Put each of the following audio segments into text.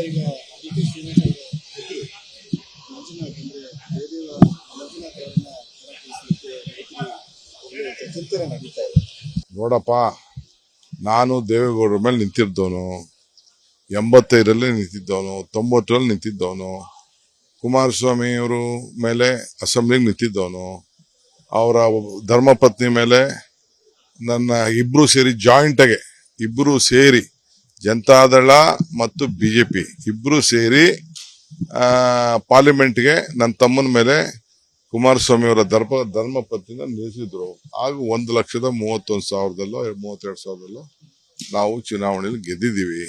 ಈಗ D K Srinivas Manjunath ಅಂದ್ರೆ ಜಯದೇವ ಮಂಜುನಾಥ್ ಅವರನ್ನ ಹೊರತುಪಡಿಸಲಿಕ್ಕೆ ರೈತರು ಚಿಂತನೆ ನಡೀತಾ ಇದೆ. ನೋಡಪ್ಪ, ನಾನು ದೇವೇಗೌಡರ ಮೇಲೆ ನಿಂತಿದ್ದವನು, 85ರಲ್ಲಿ ನಿಂತಿದ್ದವನು, 90ರಲ್ಲಿ ನಿಂತಿದ್ದವನು, ಕುಮಾರಸ್ವಾಮಿ ಅವರು ಮೇಲೆ ಅಸೆಂಬ್ಲಿಗೆ ನಿಂತಿದ್ದವನು, ಅವರ ಧರ್ಮಪತ್ನಿ ಮೇಲೆ ನನ್ನ ಇಬ್ರು ಸೇರಿ ಜಾಯಿಂಟಾಗೆ ಇಬ್ರು ಸೇರಿ ಜನತಾದಳ ಮತ್ತು ಬಿಜೆಪಿ ಇಬ್ರು ಸೇರಿ ಪಾರ್ಲಿಮೆಂಟ್ಗೆ ನನ್ನ ತಮ್ಮನ ಮೇಲೆ ಕುಮಾರಸ್ವಾಮಿ ಅವರ ಧರ್ಮಪತ್ನಿನ ನಿಲ್ಲಿಸಿದ್ರು. ಆಗ 1,31,000 32,000 ನಾವು ಚುನಾವಣೆಯಲ್ಲಿ ಗೆದ್ದಿದ್ದೀವಿ.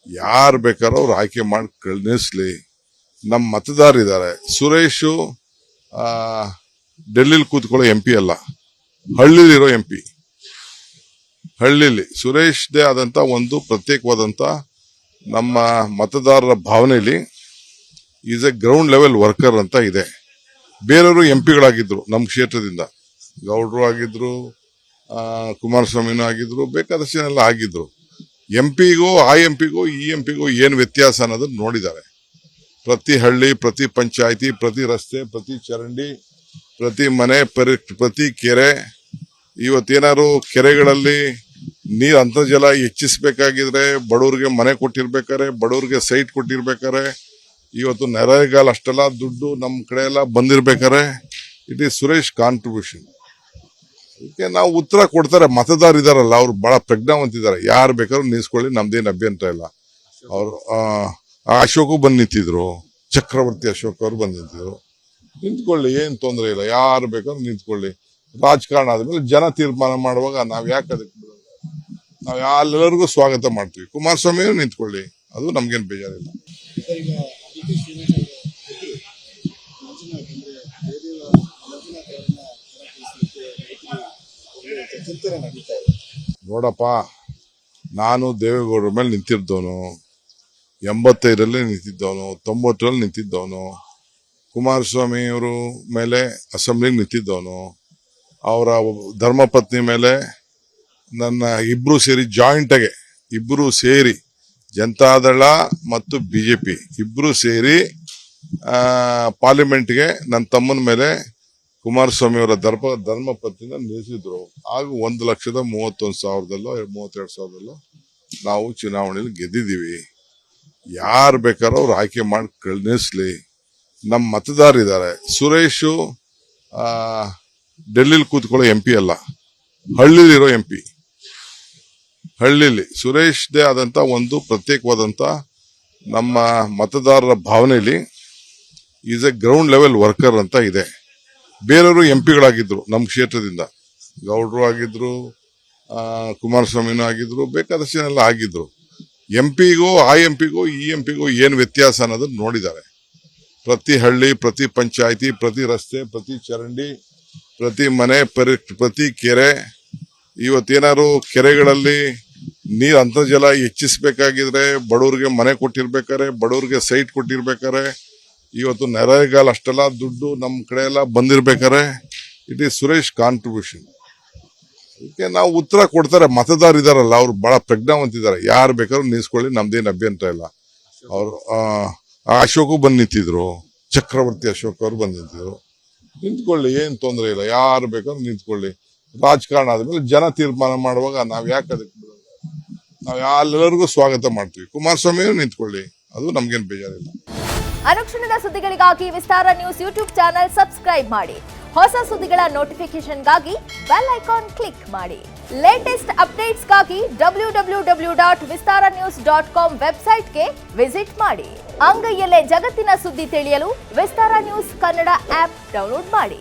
ಯಾರು ಬೇಕಾದ್ರೂ ಅವ್ರು ಆಯ್ಕೆ ಮಾಡಿ ಕಳಿಸ್ಲಿ. ನಮ್ಮ ಮತದಾರರಿದ್ದಾರೆ. ಸುರೇಶು ಡೆಲ್ಲಿಲಿ ಕೂತ್ಕೊಳ್ಳೋ MP ಅಲ್ಲ, ಹಳ್ಳಿಲಿರೋ MP. ಹಳ್ಳಿಲಿ ಸುರೇಶ್ದೇ ಆದಂತ ಒಂದು ಪ್ರತ್ಯೇಕವಾದಂತ ನಮ್ಮ ಮತದಾರರ ಭಾವನೆಯಲ್ಲಿ is a ground level worker ಅಂತ ಇದೆ. ಬೇರೆಯವರು MP ಗಳಾಗಿದ್ರು ನಮ್ಮ ಕ್ಷೇತ್ರದಿಂದ, ಗೌಡ್ರು ಆಗಿದ್ರು, ಕುಮಾರಸ್ವಾಮಿನೂ ಆಗಿದ್ರು, ಬೇಕಾದಷ್ಟು ಜನ ಎಲ್ಲ ಆಗಿದ್ರು. MP ಗೂ ಆ MP ಗೂ ಈ MP ಗೂ ಏನು ವ್ಯತ್ಯಾಸ ಅನ್ನೋದನ್ನ ನೋಡಿದ್ದಾರೆ. ಪ್ರತಿ ಹಳ್ಳಿ, ಪ್ರತಿ ಪಂಚಾಯಿತಿ, ಪ್ರತಿ ರಸ್ತೆ, ಪ್ರತಿ ಚರಂಡಿ, ಪ್ರತಿ ಮನೆ, ಪ್ರತಿ ಕೆರೆ, ಇವತ್ತೇನಾದ್ರು ಕೆರೆಗಳಲ್ಲಿ ನೀರು ಅಂತರ್ಜಲ ಹೆಚ್ಚಿಸಬೇಕಾಗಿದ್ರೆ, ಬಡವರಿಗೆ ಮನೆ ಕೊಟ್ಟಿರ್ಬೇಕಾರೆ, ಬಡವರಿಗೆ ಸೈಟ್ ಕೊಟ್ಟಿರ್ಬೇಕಾರೆ, ಇವತ್ತು ನರೇಗಾಲ್ ಅಷ್ಟೆಲ್ಲ ದುಡ್ಡು ನಮ್ಮ ಕಡೆ ಎಲ್ಲ ಬಂದಿರ್ಬೇಕಾರೆ ಇಟ್ ಈಸ್ ಸುರೇಶ್ ಕಾಂಟ್ರಿಬ್ಯೂಷನ್. ಅದಕ್ಕೆ ನಾವು ಉತ್ತರ ಕೊಡ್ತಾರೆ. ಮತದಾರ ಇದಾರಲ್ಲ, ಅವ್ರು ಬಹಳ ಪ್ರಜ್ಞಾವಂತಿದ್ದಾರೆ. ಯಾರು ಬೇಕಾದ್ರೂ ನಿಲ್ಸ್ಕೊಳ್ಳಿ, ನಮ್ದೇನು ಅಭ್ಯಂತರ ಇಲ್ಲ. ಅವ್ರು ಅಶೋಕು ಬಂದು ನಿಂತಿದ್ರು, ಚಕ್ರವರ್ತಿ ಅಶೋಕ್ ಅವರು ಬಂದು ನಿಂತಿದ್ರು. ನಿಂತ್ಕೊಳ್ಳಿ, ಏನ್ ತೊಂದರೆ ಇಲ್ಲ. ಯಾರು ಬೇಕಾದ್ರೂ ನಿಂತ್ಕೊಳ್ಳಿ. ರಾಜಕಾರಣ ಆದ್ಮೇಲೆ ಜನ ತೀರ್ಮಾನ ಮಾಡುವಾಗ ನಾವ್ ಯಾಕೆ ಅದಕ್ಕೆ ಬಿಡೋದು? ನಾವ್ ಎಲ್ಲರಿಗೂ ಸ್ವಾಗತ ಮಾಡ್ತೀವಿ. ಕುಮಾರಸ್ವಾಮಿ ಅವರು ನಿಂತ್ಕೊಳ್ಳಿ, ಅದು ನಮ್ಗೇನು ಬೇಜಾರಿಲ್ಲ. ಈಗ ಡಿ ಕೆ ಶ್ರೀನಿವಾಸ್ ಮಂಜುನಾಥ್ ಅಂದ್ರೆ ಜಯದೇವ ಮಂಜುನಾಥ್ ಅವರನ್ನ ಹೊರತುಪಡಿಸಲಿಕ್ಕೆ ರೈತರು ಚಿಂತನೆ ನಡೀತಾ ಇದೆ. ನೋಡಪ್ಪ, ನಾನು ದೇವೇಗೌಡರ ಮೇಲೆ ನಿಂತಿದ್ದವನು, 85ರಲ್ಲಿ ನಿಂತಿದ್ದವನು, 90ರಲ್ಲಿ ನಿಂತಿದ್ದವನು, ಕುಮಾರಸ್ವಾಮಿ ಅವರು ಮೇಲೆ ಅಸೆಂಬ್ಲಿಗೆ ನಿಂತಿದ್ದವನು, ಅವರ ಧರ್ಮಪತ್ನಿ ಮೇಲೆ ನನ್ನ ಇಬ್ರು ಸೇರಿ ಜಾಯಿಂಟಾಗೆ ಇಬ್ರು ಸೇರಿ ಜನತಾದಳ ಮತ್ತು ಬಿಜೆಪಿ ಇಬ್ರು ಸೇರಿ ಪಾರ್ಲಿಮೆಂಟ್ಗೆ ನನ್ನ ತಮ್ಮನ ಮೇಲೆ ಕುಮಾರಸ್ವಾಮಿ ಅವರ ಧರ್ಮಪತ್ನಿನ ನಿಲ್ಲಿಸಿದ್ರು. ಆಗ 1,31,000 32,000 ನಾವು ಚುನಾವಣೆಯಲ್ಲಿ ಗೆದ್ದಿದ್ದೀವಿ. ಯಾರು ಬೇಕಾದ್ರೂ ಅವ್ರು ಆಯ್ಕೆ ಮಾಡಿ ಕಳಿಸ್ಲಿ. ನಮ್ಮ ಮತದಾರರಿದ್ದಾರೆ. ಸುರೇಶು ಡೆಲ್ಲಿಲಿ ಕೂತ್ಕೊಳ್ಳೋ MP ಅಲ್ಲ, ಹಳ್ಳಿಲಿರೋ MP. ಹಳ್ಳಿಲಿ ಸುರೇಶ್ದೇ ಆದಂತ ಒಂದು ಪ್ರತ್ಯೇಕವಾದಂತ ನಮ್ಮ ಮತದಾರರ ಭಾವನೆಯಲ್ಲಿ is a ground level worker ಅಂತ ಇದೆ. ಬೇರೆಯವರು MP ಗಳಾಗಿದ್ರು ನಮ್ಮ ಕ್ಷೇತ್ರದಿಂದ, ಗೌಡ್ರು ಆಗಿದ್ರು, ಕುಮಾರಸ್ವಾಮಿನೂ ಆಗಿದ್ರು, ಬೇಕಾದಷ್ಟು ಜನ ಎಲ್ಲ ಆಗಿದ್ರು. MP ಗೂ ಆ MP ಗೂ ಈ MP ಗೂ ಏನು ವ್ಯತ್ಯಾಸ ಅನ್ನೋದನ್ನ ನೋಡಿದ್ದಾರೆ. ಪ್ರತಿ ಹಳ್ಳಿ, ಪ್ರತಿ ಪಂಚಾಯಿತಿ, ಪ್ರತಿ ರಸ್ತೆ, ಪ್ರತಿ ಚರಂಡಿ, ಪ್ರತಿ ಮನೆ, ಪ್ರತಿ ಕೆರೆ, ಇವತ್ತೇನಾದ್ರು ಕೆರೆಗಳಲ್ಲಿ ನೀರು ಅಂತರ್ಜಲ ಹೆಚ್ಚಿಸಬೇಕಾಗಿದ್ರೆ, ಬಡವರಿಗೆ ಮನೆ ಕೊಟ್ಟಿರ್ಬೇಕಾರೆ, ಬಡವರಿಗೆ ಸೈಟ್ ಕೊಟ್ಟಿರ್ಬೇಕಾರೆ, ಇವತ್ತು ನರೇಗಾಲ್ ಅಷ್ಟೆಲ್ಲ ದುಡ್ಡು ನಮ್ಮ ಕಡೆ ಎಲ್ಲ ಬಂದಿರ್ಬೇಕಾರೆ ಇಟ್ ಈಸ್ ಸುರೇಶ್ ಕಾಂಟ್ರಿಬ್ಯೂಷನ್. ಅದಕ್ಕೆ ನಾವು ಉತ್ತರ ಕೊಡ್ತಾರೆ. ಮತದಾರ ಇದಾರಲ್ಲ, ಅವ್ರು ಬಹಳ ಪ್ರಜ್ಞಾವಂತಿದ್ದಾರೆ. ಯಾರು ಬೇಕಾದ್ರೂ ನಿಲ್ಸ್ಕೊಳ್ಳಿ, ನಮ್ದೇನು ಅಭ್ಯಂತರ ಇಲ್ಲ. ಅವ್ರು ಅಶೋಕು ಬಂದು ನಿಂತಿದ್ರು, ಚಕ್ರವರ್ತಿ ಅಶೋಕ್ ಅವರು ಬಂದು ನಿಂತಿದ್ರು. ನಿಂತ್ಕೊಳ್ಳಿ, ಏನ್ ತೊಂದರೆ ಇಲ್ಲ. ಯಾರು ಬೇಕಾದ್ರೂ ನಿಂತ್ಕೊಳ್ಳಿ. ರಾಜಕಾರಣ ಆದ್ಮೇಲೆ ಜನ ತೀರ್ಮಾನ ಮಾಡುವಾಗ ನಾವ್ ಯಾಕೆ ಅದಕ್ಕೆ ಬಿಡೋದು? ನಾವ್ ಎಲ್ಲರಿಗೂ ಸ್ವಾಗತ ಮಾಡ್ತೀವಿ. ಕುಮಾರಸ್ವಾಮಿ ಅವರು ನಿಂತ್ಕೊಳ್ಳಿ, ಅದು ನಮ್ಗೇನು ಬೇಜಾರಿಲ್ಲ. ಅನುಕ್ಷಣದ ಸುದ್ದಿಗಳಿಗಾಗಿ ವಿಸ್ತಾರ ನ್ಯೂಸ್ ಯೂಟ್ಯೂಬ್ ಚಾನೆಲ್ ಸಬ್ಸ್ಕ್ರೈಬ್ ಮಾಡಿ. ಹೊಸ ಸುದ್ದಿಗಳ ನೋಟಿಫಿಕೇಶನ್ಗಾಗಿ ಬೆಲ್ ಐಕಾನ್ ಕ್ಲಿಕ್ ಮಾಡಿ. ಲೇಟೆಸ್ಟ್ ಅಪ್ಡೇಟ್ಸ್ಗಾಗಿ www.vistaranews.com ವೆಬ್ಸೈಟ್ಗೆ ವಿಸಿಟ್ ಮಾಡಿ. ಅಂಗೈಯಲ್ಲೇ ಜಗತ್ತಿನ ಸುದ್ದಿ ತಿಳಿಯಲು ವಿಸ್ತಾರ ನ್ಯೂಸ್ ಕನ್ನಡ ಆಪ್ ಡೌನ್ಲೋಡ್ ಮಾಡಿ.